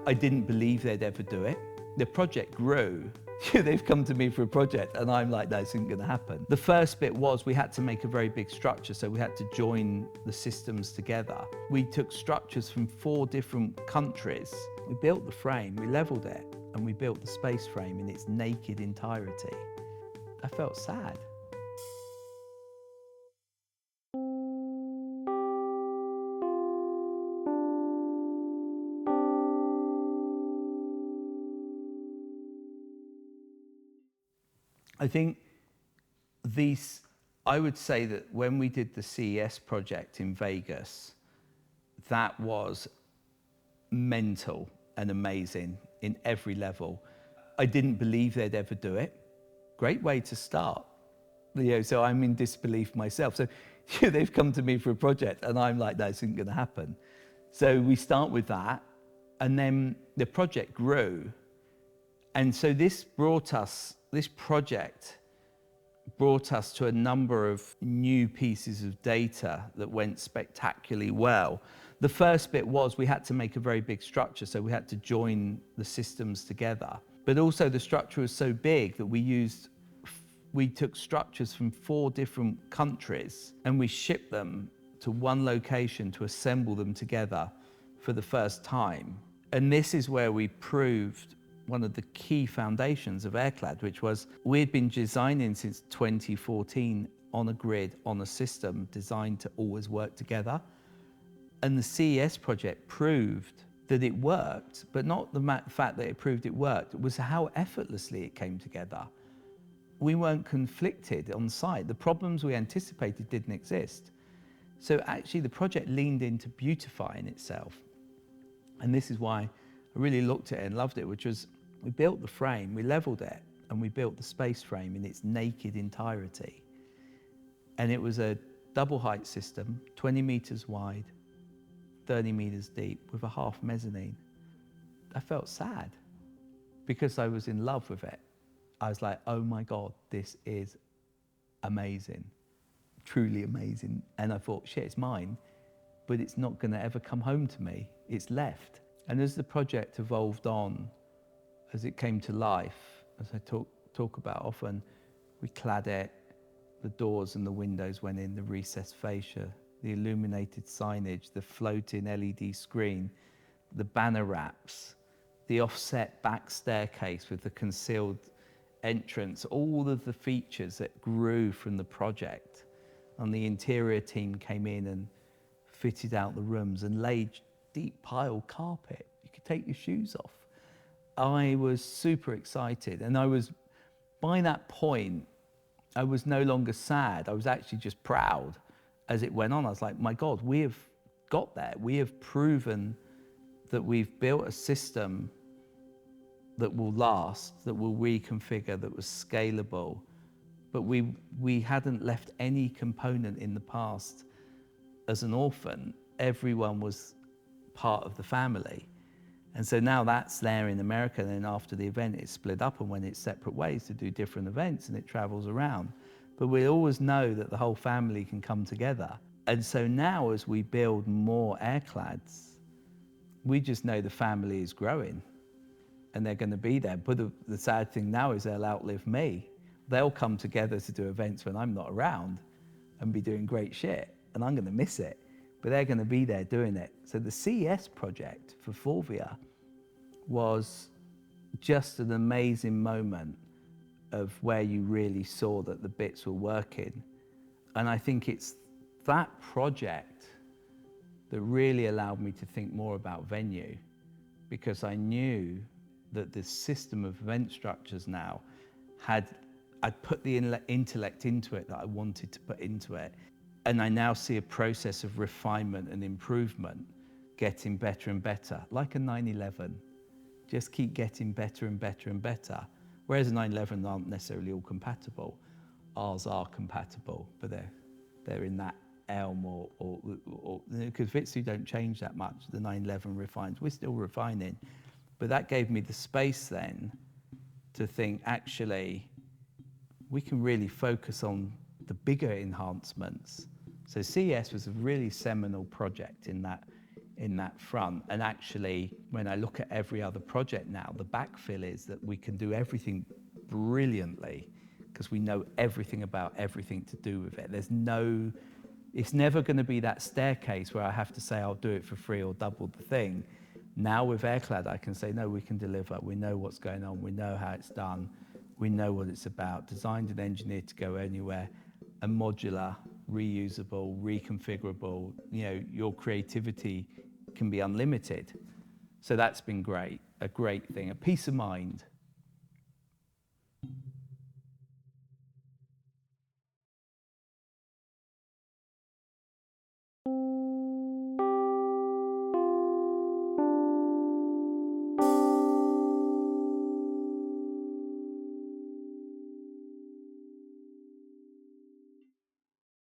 I didn't believe they'd ever do it. The project grew. They've come to me for a project and I'm like, no, this isn't gonna happen. The first bit was we had to make a very big structure, so we had to join the systems together. We took structures from 4 different countries. We built the frame, we leveled it, and we built the space frame in its naked entirety. I felt sad. I think I would say that when we did the CES project in Vegas, that was mental and amazing in every level. I didn't believe they'd ever do it. Great way to start. So I'm in disbelief myself. So they've come to me for a project and I'm like, no, this isn't gonna happen. So we start with that, and then the project grew. And so this project brought us to a number of new pieces of data that went spectacularly well. The first bit was we had to make a very big structure, so we had to join the systems together. But also the structure was so big that we took structures from 4 different countries and we shipped them to one location to assemble them together for the first time. And this is where we proved one of the key foundations of Airclad, which was we'd been designing since 2014 on a grid, on a system designed to always work together. And the CES project proved that it worked, but not the fact that it proved it worked, it was how effortlessly it came together. We weren't conflicted on site. The problems we anticipated didn't exist. So actually the project leaned into beautifying itself. And this is why I really looked at it and loved it, which was we built the frame, we leveled it, and we built the space frame in its naked entirety. And it was a double height system, 20 meters wide, 30 meters deep, with a half mezzanine. I felt sad because I was in love with it. I was like, oh my God, this is amazing, truly amazing. And I thought, shit, it's mine, but it's not gonna ever come home to me. It's left. And as the project evolved on, as it came to life, as I talk about often, we clad it, the doors and the windows went in, the recessed fascia, the illuminated signage, the floating LED screen, the banner wraps, the offset back staircase with the concealed entrance, all of the features that grew from the project. And the interior team came in and fitted out the rooms and laid deep pile carpet. You could take your shoes off. I was super excited, and by that point, I was no longer sad. I was actually just proud as it went on. I was like, my God, we have got there. We have proven that we've built a system that will last, that will reconfigure, that was scalable. But we hadn't left any component in the past as an orphan. Everyone was part of the family. And so now that's there in America, and then after the event, it's split up and went its separate ways to do different events, and it travels around. But we always know that the whole family can come together. And so now as we build more Airclads, we just know the family is growing and they're gonna be there. But the sad thing now is they'll outlive me. They'll come together to do events when I'm not around and be doing great shit, and I'm gonna miss it. But they're gonna be there doing it. So the CES project for Forvia was just an amazing moment of where you really saw that the bits were working. And I think it's that project that really allowed me to think more about venue, because I knew that the system of event structures now I'd put the intellect into it that I wanted to put into it. And I now see a process of refinement and improvement, getting better and better, like a 911. Just keep getting better and better and better. Whereas 911 aren't necessarily all compatible. Ours are compatible, but they're in that elm or because Vitsu don't change that much. The 911 refines, we're still refining. But that gave me the space then to think, actually, we can really focus on the bigger enhancements. So CES was a really seminal project in that in that front. And actually, when I look at every other project now, the backfill is that we can do everything brilliantly because we know everything about everything to do with it. It's never going to be that staircase where I have to say I'll do it for free or double the thing. Now with Airclad, I can say, no, we can deliver. We know what's going on. We know how it's done. We know what it's about. Designed and engineered to go anywhere. And modular, reusable, reconfigurable. Your creativity can be unlimited. So that's been great, a great thing, a peace of mind.